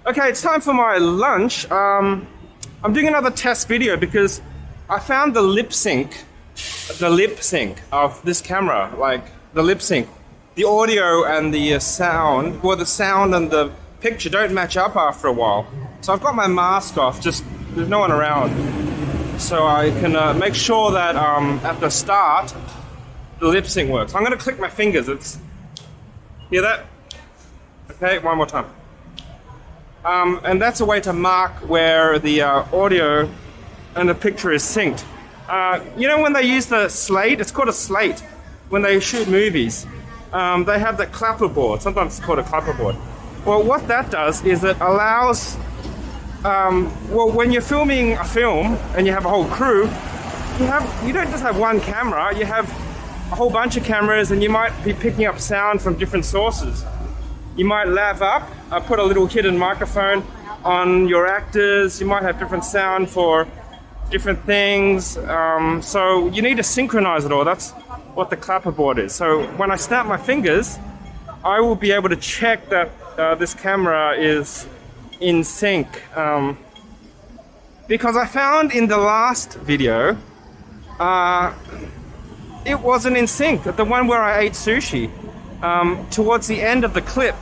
Okay, it's time for my lunch. I'm doing another test video because I found the lip sync of this camera, like the lip sync. The audio and the sound, well, the sound and the picture don't match up after a while. So I've got my mask off, just there's no one around. So I can make sure that at the start, the lip sync works. I'm gonna click my fingers, hear that? Okay, one more time. And that's a way to mark where the audio and the picture is synced. You know when they use the slate? It's called a slate. When they shoot movies, they have the clapperboard. Sometimes it's called a clapperboard. Well, what that does is it allows, well, when you're filming a film and you have a whole crew, you don't just have one camera, you have a whole bunch of cameras, and you might be picking up sound from different sources. You might lav up, put a little hidden microphone on your actors. You might have different sound for different things. So you need to synchronize it all. That's what the clapperboard is. So when I snap my fingers, I will be able to check that this camera is in sync. Because I found in the last video, it wasn't in sync. The one where I ate sushi. Towards the end of the clip,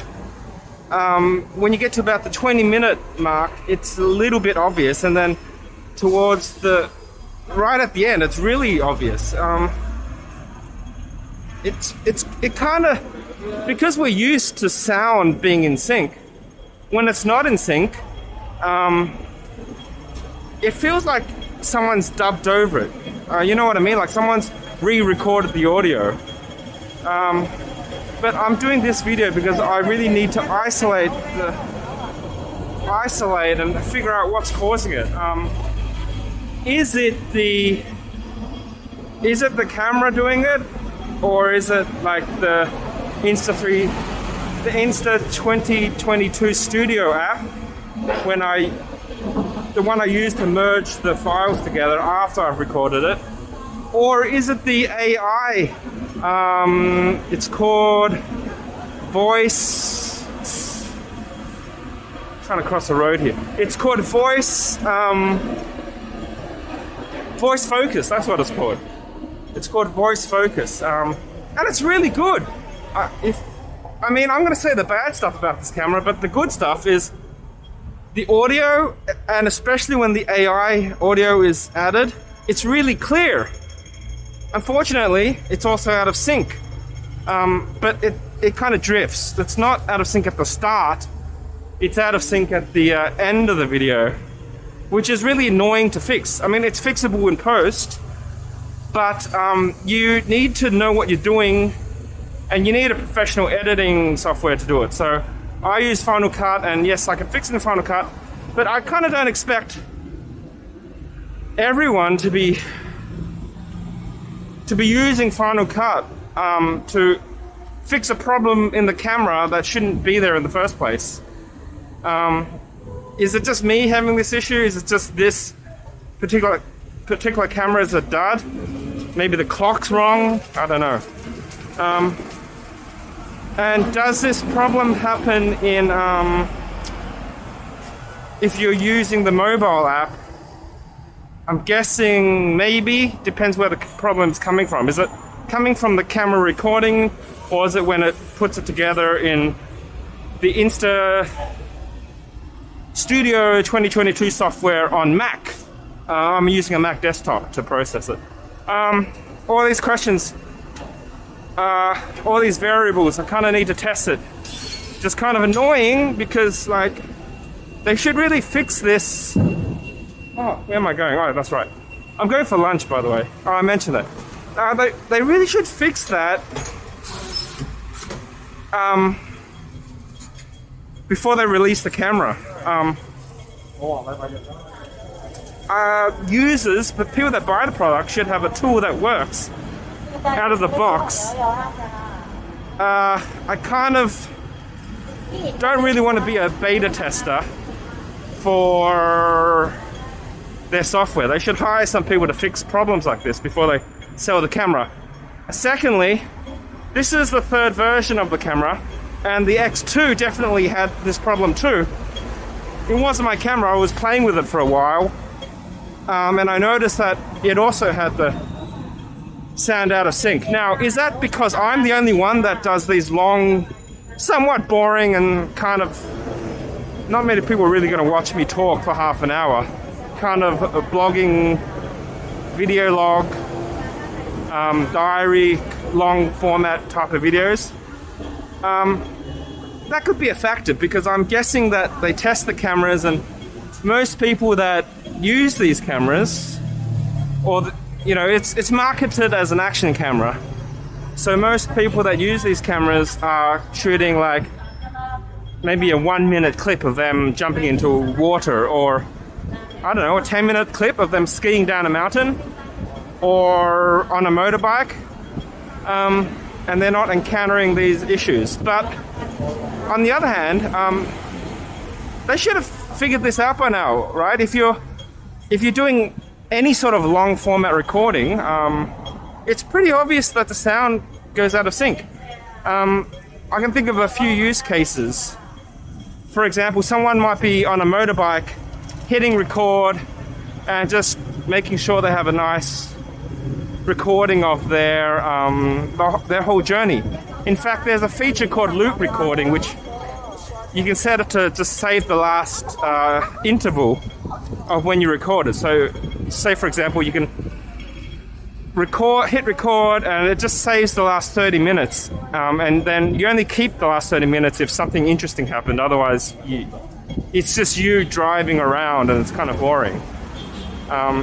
when you get to about the 20-minute mark, it's a little bit obvious, and then towards right at the end, it's really obvious. It kind of, because we're used to sound being in sync, when it's not in sync, it feels like someone's dubbed over it. You know what I mean? Like someone's re-recorded the audio. But I'm doing this video because I really need to isolate and figure out what's causing it. Is it the camera doing it, or is it like the Insta 2022 Studio app the one I use to merge the files together after I've recorded it, or is it the AI? It's called Voice. I'm trying to cross the road here. It's called Voice Focus. That's what it's called. It's called Voice Focus, and it's really good. I'm going to say the bad stuff about this camera, but the good stuff is the audio, and especially when the AI audio is added, it's really clear. Unfortunately, it's also out of sync, but it kind of drifts. It's not out of sync at the start, it's out of sync at the end of the video, which is really annoying to fix. I mean, it's fixable in post, but you need to know what you're doing, and you need a professional editing software to do it. So I use Final Cut, and yes, I can fix it in Final Cut, but I kind of don't expect everyone to be using Final Cut to fix a problem in the camera that shouldn't be there in the first place. Is it just me having this issue? Is it just this particular camera is a dud? Maybe the clock's wrong? I don't know. And does this problem happen in if you're using the mobile app? I'm guessing maybe, depends where the problem's coming from. Is it coming from the camera recording, or is it when it puts it together in the Insta Studio 2022 software on Mac? I'm using a Mac desktop to process it. All these questions, all these variables, I kind of need to test it. Just kind of annoying because, like, they should really fix this. Oh, where am I going? Oh, that's right. I'm going for lunch, by the way. Oh, I mentioned that. They really should fix that before they release the camera. Users, but people that buy the product should have a tool that works out of the box. I kind of don't really want to be a beta tester for their software. They should hire some people to fix problems like this before they sell the camera. Secondly, this is the third version of the camera, And the X2 definitely had this problem too. It wasn't my camera, I was playing with it for a while. And I noticed that it also had the sound out of sync. Now, is that because I'm the only one that does these long, somewhat boring and kind of, not many people are really going to watch me talk for half an hour, kind of a blogging, video log, diary, long format type of videos? That could be a factor, because I'm guessing that they test the cameras, and most people that use these cameras, or it's marketed as an action camera, so most people that use these cameras are shooting like maybe a 1-minute clip of them jumping into water, or I don't know, a 10-minute clip of them skiing down a mountain or on a motorbike, and they're not encountering these issues. But on the other hand, they should have figured this out by now, right? If you're doing any sort of long format recording, it's pretty obvious that the sound goes out of sync. I can think of a few use cases. For example, someone might be on a motorbike, hitting record, and just making sure they have a nice recording of their whole journey. In fact, there's a feature called loop recording, which you can set it to just save the last interval of when you recorded. So, say for example, you can hit record, and it just saves the last 30 minutes, and then you only keep the last 30 minutes if something interesting happened. Otherwise, it's just you driving around, and it's kind of boring.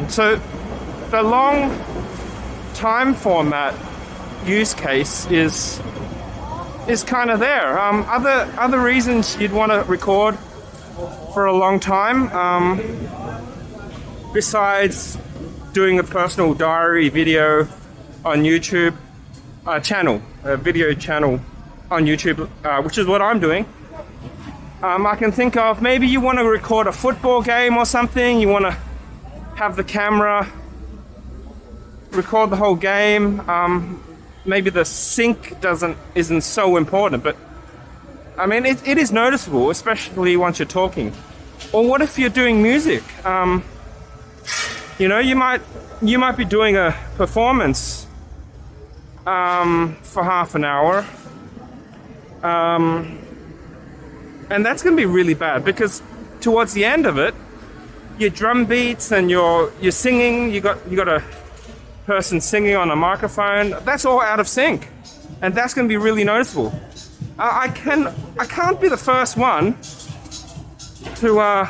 So the long time format use case is kind of there. Other reasons you'd want to record for a long time, besides doing a personal diary video on YouTube channel, a video channel on YouTube, which is what I'm doing. I can think of, maybe you want to record a football game or something. You want to have the camera record the whole game. Maybe the sync isn't so important, but I mean it is noticeable, especially once you're talking. Or what if you're doing music? You might be doing a performance for half an hour, and that's going to be really bad, because towards the end of it, your drum beats and you're singing. You got a person singing on a microphone. That's all out of sync, and that's going to be really noticeable. I can't be the first one to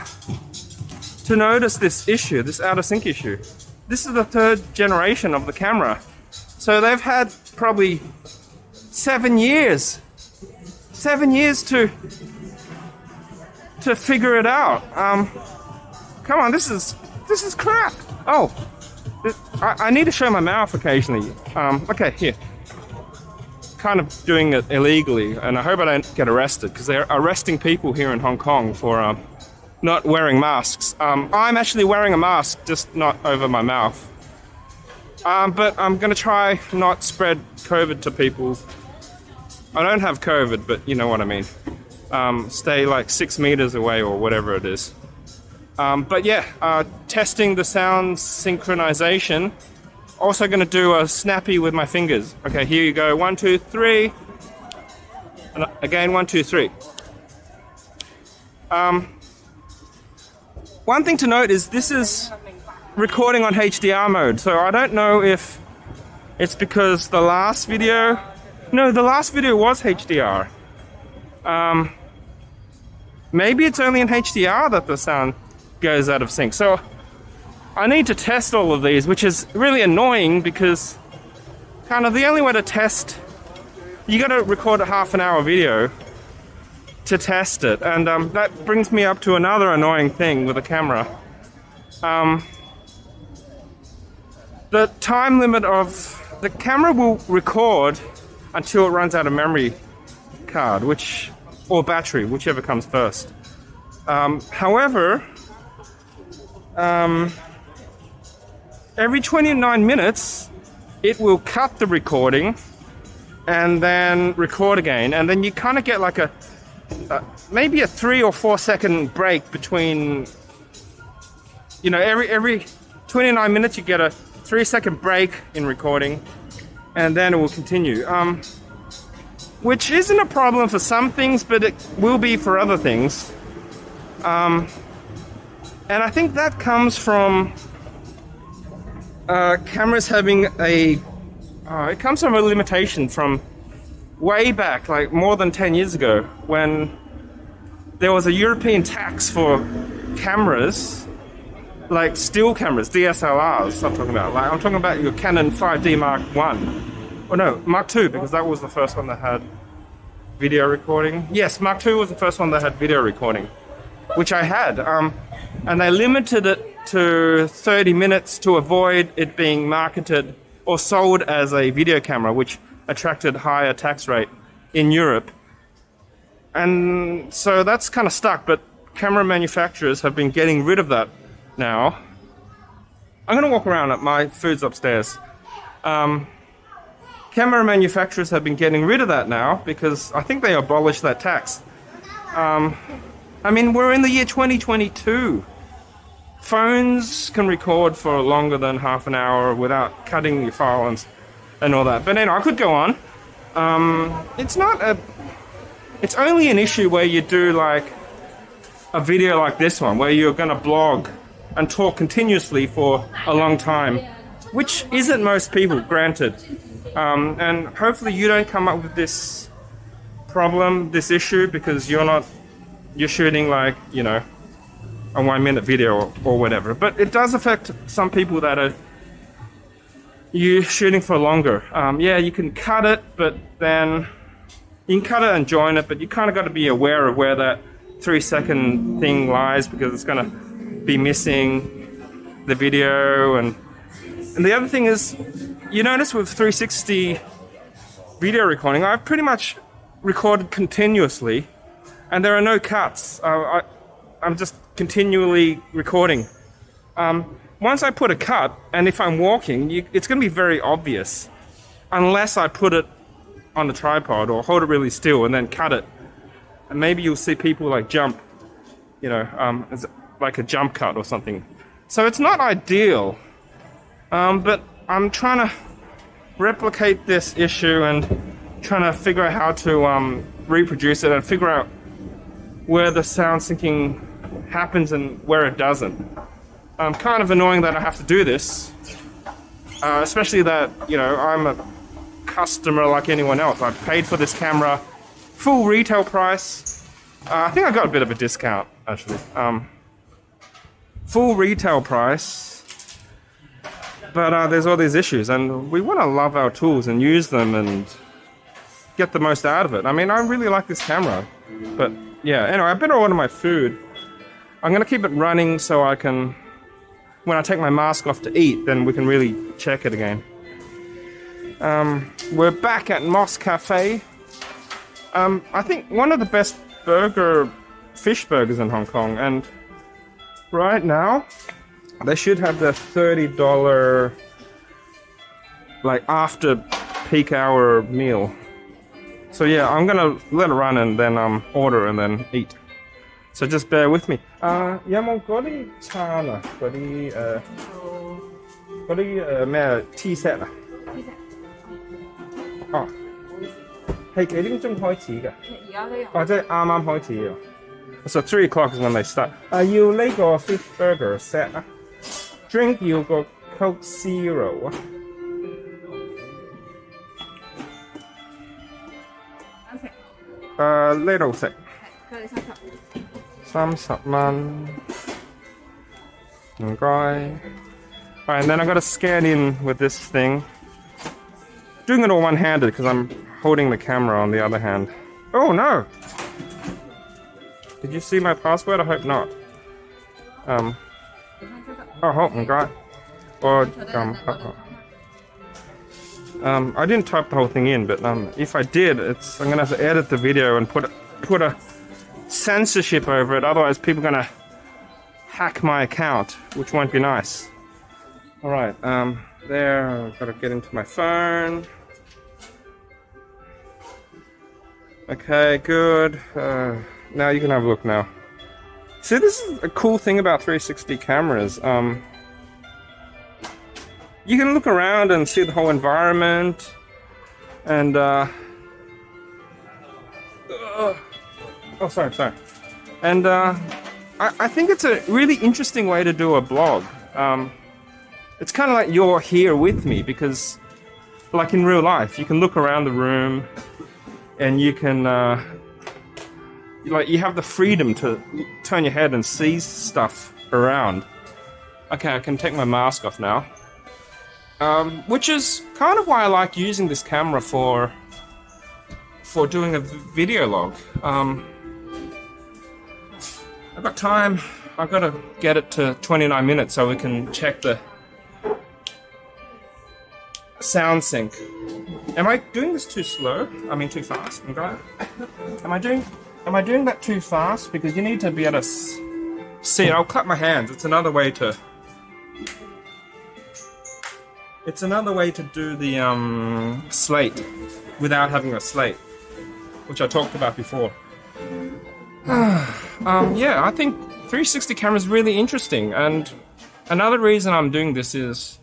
notice this issue, this out of sync issue. This is the third generation of the camera, so they've had probably 7 years to figure it out. Come on, this is crap. Oh, I need to show my mouth occasionally. Okay, here. Kind of doing it illegally, and I hope I don't get arrested, because they're arresting people here in Hong Kong for not wearing masks. I'm actually wearing a mask, just not over my mouth. But I'm going to try not spread COVID to people. I don't have COVID, but you know what I mean. Stay like 6 meters away or whatever it is. But yeah, testing the sound synchronization. Also going to do a snappy with my fingers. Okay, here you go. 1, 2, 3. And again, 1, 2, 3. One thing to note is this is recording on HDR mode. So I don't know if it's because the last video... No, the last video was HDR. Maybe it's only in HDR that the sound goes out of sync. So I need to test all of these, which is really annoying, because kind of the only way to test, you got to record a half an hour video to test it, and that brings me up to another annoying thing with the camera. The time limit of the camera will record until it runs out of memory card, or battery, whichever comes first. However, every 29 minutes, it will cut the recording and then record again, and then you kind of get like a maybe a 3 or 4 second break between, you know, every 29 minutes you get a 3-second break in recording, and then it will continue. Which isn't a problem for some things, but it will be for other things. And I think that comes from cameras having it comes from a limitation from way back, like more than 10 years ago, when there was a European tax for cameras, like still cameras, DSLRs. I'm talking about your Canon 5D Mark 1. Oh no, Mark 2, because that was the first one that had video recording. Yes, Mark 2 was the first one that had video recording, which I had. And they limited it to 30 minutes to avoid it being marketed or sold as a video camera, which attracted higher tax rate in Europe. And so that's kind of stuck, but camera manufacturers have been getting rid of that now. I'm going to walk around. My food's upstairs. Camera manufacturers have been getting rid of that now because I think they abolished that tax. I mean, we're in the year 2022. Phones can record for longer than half an hour without cutting your file and all that. But anyway, I could go on. It's only an issue where you do like a video like this one, where you're going to blog and talk continuously for a long time, which isn't most people, granted. And hopefully you don't come up with this problem, this issue, because you're shooting like, you know, a 1-minute video or whatever. But it does affect some people that are shooting for longer. Yeah, you can cut it, but then you can cut it and join it, but you kind of got to be aware of where that 3-second thing lies, because it's going to be missing the video. And the other thing is, you notice with 360 video recording, I've pretty much recorded continuously, and there are no cuts. I'm just continually recording. Once I put a cut, and if I'm walking, it's going to be very obvious, unless I put it on the tripod or hold it really still and then cut it. And maybe you'll see people like jump, you know, like a jump cut or something. So it's not ideal, but I'm trying to replicate this issue and trying to figure out how to reproduce it and figure out where the sound syncing happens and where it doesn't. Kind of annoying that I have to do this, especially that, you know, I'm a customer like anyone else. I paid for this camera full retail price. I think I got a bit of a discount, actually. Full retail price. But there's all these issues, and we want to love our tools and use them and get the most out of it. I mean, I really like this camera, but yeah. Anyway, I better order my food. I'm going to keep it running so I can, when I take my mask off to eat, then we can really check it again. We're back at MOS Cafe. I think one of the best fish burgers in Hong Kong, and right now, they should have the $30 like after peak hour meal. So yeah, I'm gonna let it run and then order and then eat. So just bear with me. 有冇嗰啲餐啊？嗰啲咩 tea set 啊？ tea set。哦，係幾點鐘開始㗎？而家呢個。哦，即係啱啱開始啊。So 3 o'clock is when they start. 要呢個 fish burger set 啊。Drink 要個 Coke Zero 啊。呢度食。佢哋30蚊。唔該。Alright, and then I gotta scan in with this thing. Doing it all one-handed because I'm holding the camera on the other hand. Oh no! Did you see my password? I hope not. Oh,唔該。Or I didn't type the whole thing in, but if I did, I'm gonna have to edit the video and put a censorship over it. Otherwise, people are gonna hack my account, which won't be nice. All right, there. I've got to get into my phone. Okay, good. Now you can have a look now. See, this is a cool thing about 360 cameras. You can look around and see the whole environment, and oh, sorry. And I think it's a really interesting way to do a blog. It's kind of like you're here with me, because, like in real life, you can look around the room, and you can, like, you have the freedom to turn your head and see stuff around. Okay, I can take my mask off now. Which is kind of why I like using this camera for doing a video log. I've got time. I've got to get it to 29 minutes so we can check the sound sync. Am I doing this too slow? I mean, too fast? Am I doing that too fast? Because you need to be able to see it. I'll cut my hands. It's another way to do the slate without having a slate, which I talked about before. Yeah, I think 360 camera is really interesting, and another reason I'm doing this is,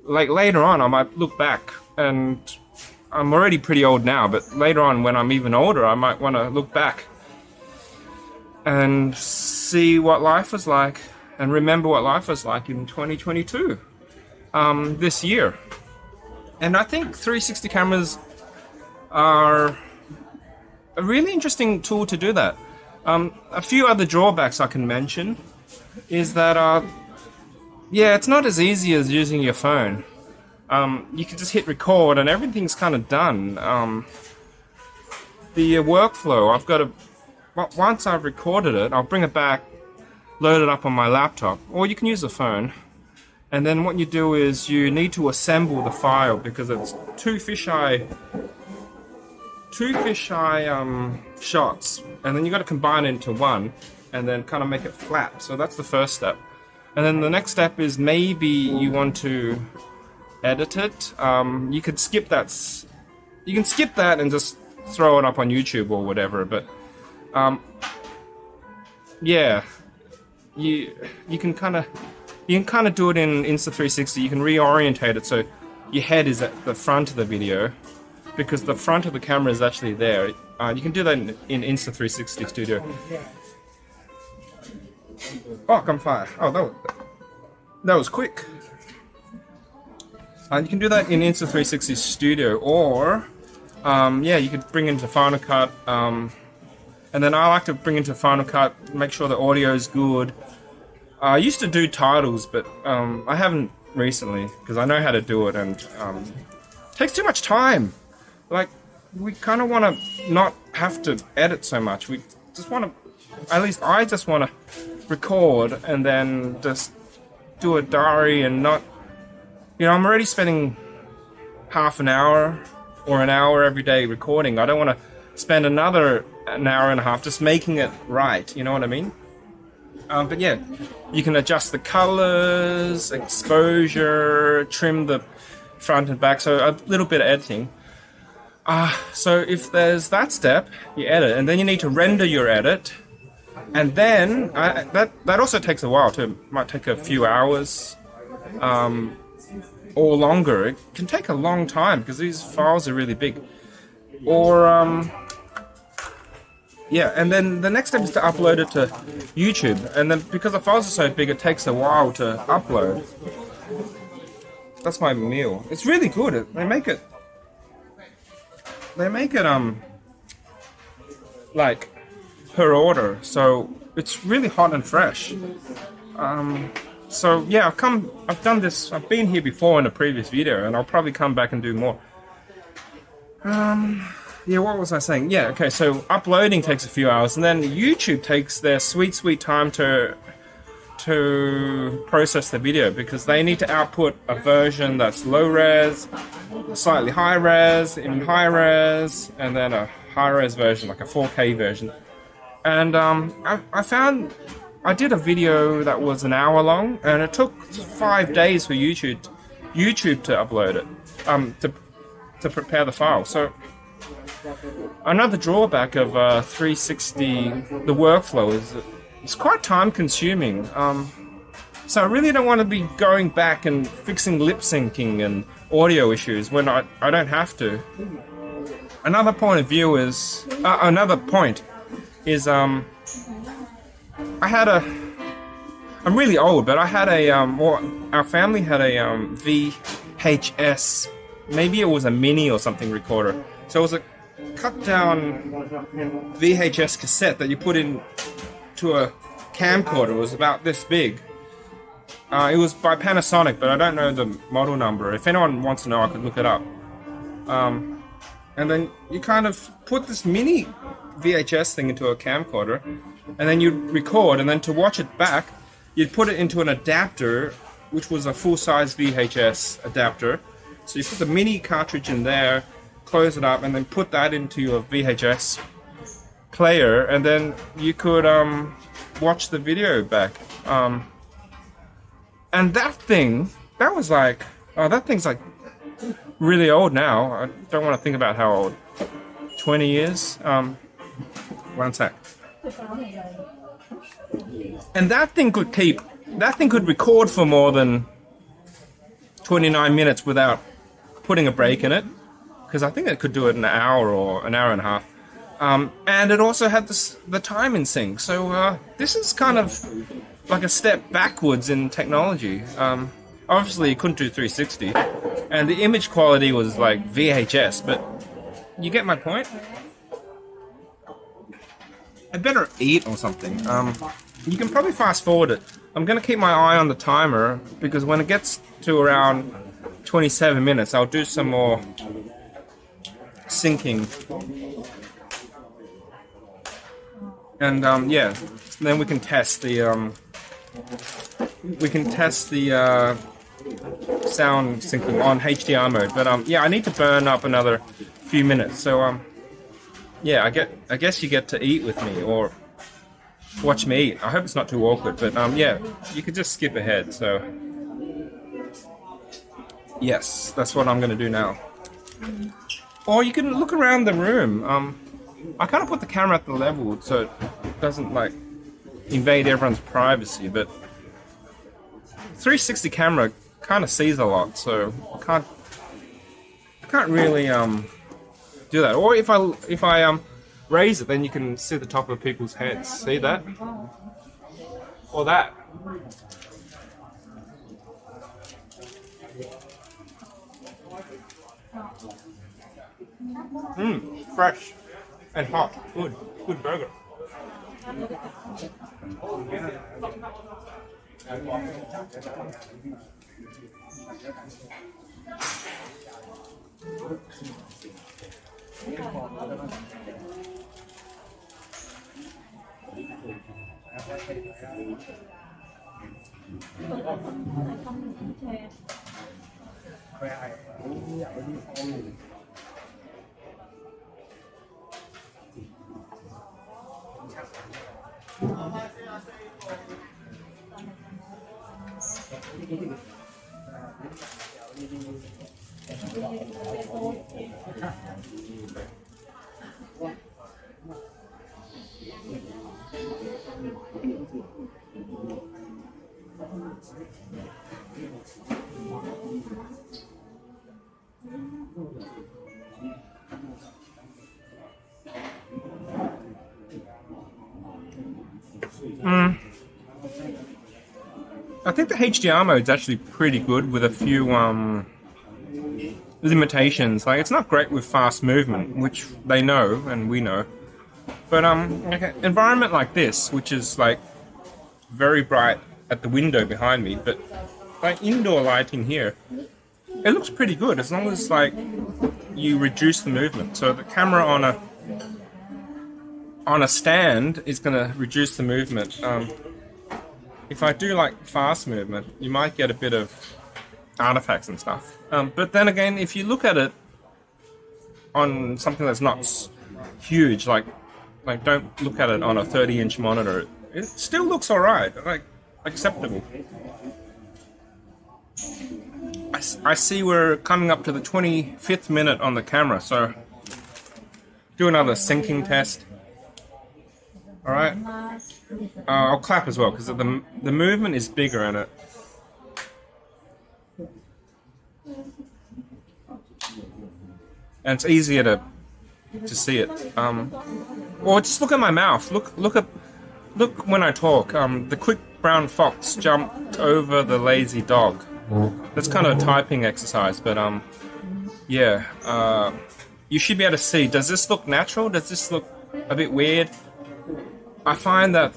like, later on I might look back, and I'm already pretty old now, but later on when I'm even older I might want to look back and see what life was like and remember what life was like in 2022. This year. And I think 360 cameras are a really interesting tool to do that. A few other drawbacks I can mention is that, yeah, it's not as easy as using your phone. You can just hit record and everything's kind of done. The workflow, I've got to, once I've recorded it, I'll bring it back, load it up on my laptop, or you can use a phone. And then what you do is you need to assemble the file, because it's two fisheye shots, and then you got to combine it into one and then kind of make it flat. So that's the first step. And then the next step is maybe you want to edit it. You could skip that. You can skip that and just throw it up on YouTube or whatever. But yeah, you can kind of do it in Insta360. You can reorientate it so your head is at the front of the video, because the front of the camera is actually there. You can do that in Insta360 Studio. Oh, gunfire. Oh, that was quick. You can do that in Insta360 Studio, or yeah, you could bring into Final Cut. And then I like to bring into Final Cut, make sure the audio is good. I used to do titles, but I haven't recently, because I know how to do it, and it takes too much time. Like, we kind of want to not have to edit so much. We just want to, at least I just want to record and then just do a diary and not, you know, I'm already spending half an hour or an hour every day recording. I don't want to spend another an hour and a half just making it right, you know what I mean? But yeah, you can adjust the colors, exposure, trim the front and back, so a little bit of editing. So if there's that step, you edit, and then you need to render your edit, and then that also takes a while too. It might take a few hours, or longer. It can take a long time because these files are really big. Or yeah, and then the next step is to upload it to YouTube, and then because the files are so big, it takes a while to upload. That's my meal. It's really good. They make it like per order, so it's really hot and fresh. So yeah, I've done this. I've been here before in a previous video, and I'll probably come back and do more. Yeah, what was I saying? Yeah, okay, so uploading takes a few hours, and then YouTube takes their sweet time to process the video, because they need to output a version that's low res, slightly high res, in high res, and then a high res version, like a 4K version. And I found I did a video that was an hour long, and it took 5 days for YouTube to upload it, to prepare the file. So Another drawback of 360, the workflow is it's quite time consuming. So I really don't want to be going back and fixing lip syncing and audio issues when I don't have to. Another point of view is another point is I had a. I'm really old, but I had a or our family had a VHS. Maybe it was a mini or something recorder. So it was a cut down VHS cassette that you put in to a camcorder. It was about this big. It was by Panasonic, but I don't know the model number. If anyone wants to know, I could look it up. And then you kind of put this mini VHS thing into a camcorder, and then you'd record, and then to watch it back, you'd put it into an adapter, which was a full-size VHS adapter. So you put the mini cartridge in there, close it up, and then put that into your VHS player, and then you could watch the video back. And that thing, that was like, oh, that thing's like really old now. I don't want to think about how old. 20 years? One sec. And that thing could record for more than 29 minutes without putting a break in it. Because I think it could do it in an hour or an hour and a half. And it also had the time in sync. So this is kind of like a step backwards in technology. Obviously, you couldn't do 360. And the image quality was like VHS, but you get my point? I better eat or something. You can probably fast forward it. I'm going to keep my eye on the timer, because when it gets to around 27 minutes, I'll do some more syncing. And yeah, then we can test the sound syncing on HDR mode. But yeah, I need to burn up another few minutes. So yeah, I guess you get to eat with me or watch me eat. I hope it's not too awkward. But yeah, you could just skip ahead. So yes, that's what I'm gonna do now. Or you can look around the room. I kind of put the camera at the level so it doesn't like invade everyone's privacy, but 360 camera kind of sees a lot, so I can't really do that. Or if I raise it, then you can see the top of people's heads. See that? Or that. Fresh and hot. Good burger. I think the HDR mode is actually pretty good with a few limitations. Like, it's not great with fast movement, which they know and we know. But like an environment like this, which is like very bright at the window behind me, but like indoor lighting here, it looks pretty good as long as like you reduce the movement. So the camera on a stand is going to reduce the movement. If I do like fast movement, you might get a bit of artifacts and stuff. But then again, if you look at it on something that's not huge, like don't look at it on a 30-inch monitor, it still looks alright, like acceptable. I see we're coming up to the 25th minute on the camera, so Do another syncing test. All right. I'll clap as well because the movement is bigger in it. And it's easier to see it. Or just look at my mouth. Look when I talk. The quick brown fox jumped over the lazy dog. That's kind of a typing exercise, but yeah. You should be able to see. Does this look natural? Does this look a bit weird? I find that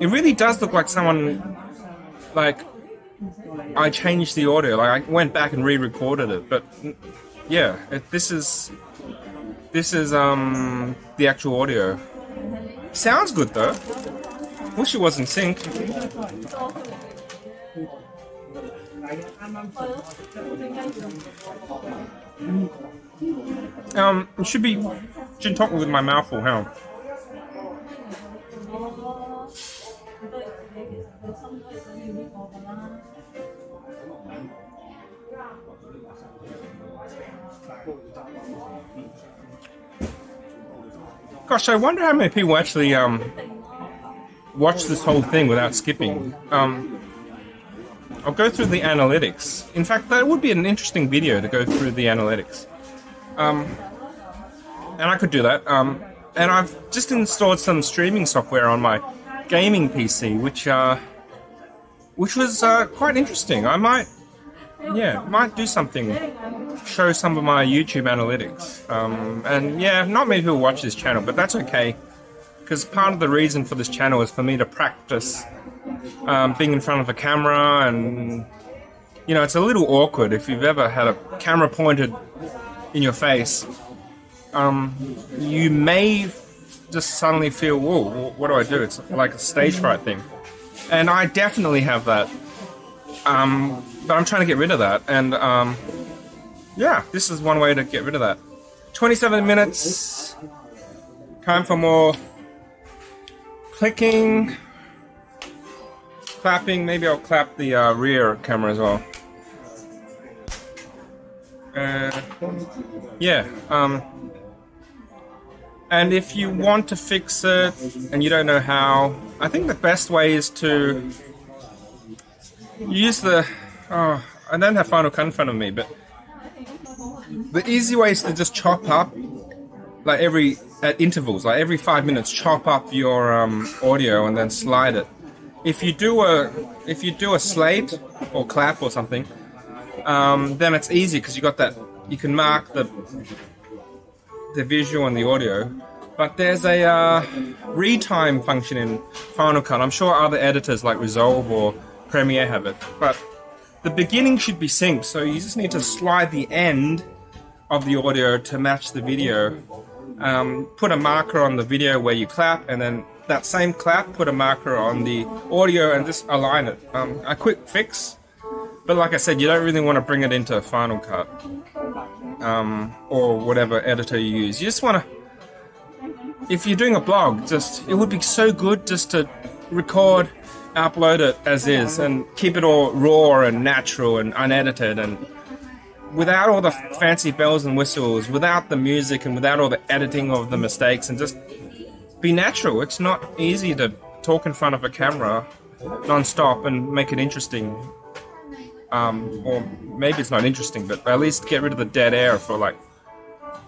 it really does look like someone, like, I changed the audio, like I went back and re-recorded it, but yeah, this is the actual audio. Sounds good though. Wish it was in sync. It shouldn't talk with my mouth full. Hang on. Gosh, I wonder how many people actually watch this whole thing without skipping. I'll go through the analytics. In fact, that would be an interesting video to go through the analytics. And I could do that. And I've just installed some streaming software on my gaming PC, which was quite interesting. I might do something, show some of my YouTube analytics. And yeah, not many people watch this channel, but that's okay, because part of the reason for this channel is for me to practice being in front of a camera, and you know, it's a little awkward if you've ever had a camera pointed in your face. You may just suddenly feel, whoa, what do I do? It's like a stage fright thing. And I definitely have that. But I'm trying to get rid of that. And yeah, this is one way to get rid of that. 27 minutes. Time for more clicking, clapping. Maybe I'll clap the rear camera as well. Yeah. And if you want to fix it and you don't know how, I think the best way is to use the... I don't have Final Cut in front of me, but the easy way is to just chop up, like at intervals, like every 5 minutes, chop up your audio and then slide it. If you do a slate or clap or something, then it's easy because you got that. You can mark the visual and the audio. But there's a retime function in Final Cut. I'm sure other editors like Resolve or Premiere have it. But the beginning should be synced, so you just need to slide the end of the audio to match the video. Put a marker on the video where you clap, and then that same clap, put a marker on the audio and just align it. A quick fix. But like I said, you don't really want to bring it into Final Cut or whatever editor you use. You just want to, if you're doing a blog, it would be so good just to record, upload it as is, and keep it all raw and natural and unedited, and without all the fancy bells and whistles, without the music and without all the editing of the mistakes, and just be natural. It's not easy to talk in front of a camera non-stop and make it interesting. Or maybe it's not interesting, but at least get rid of the dead air for like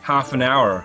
half an hour.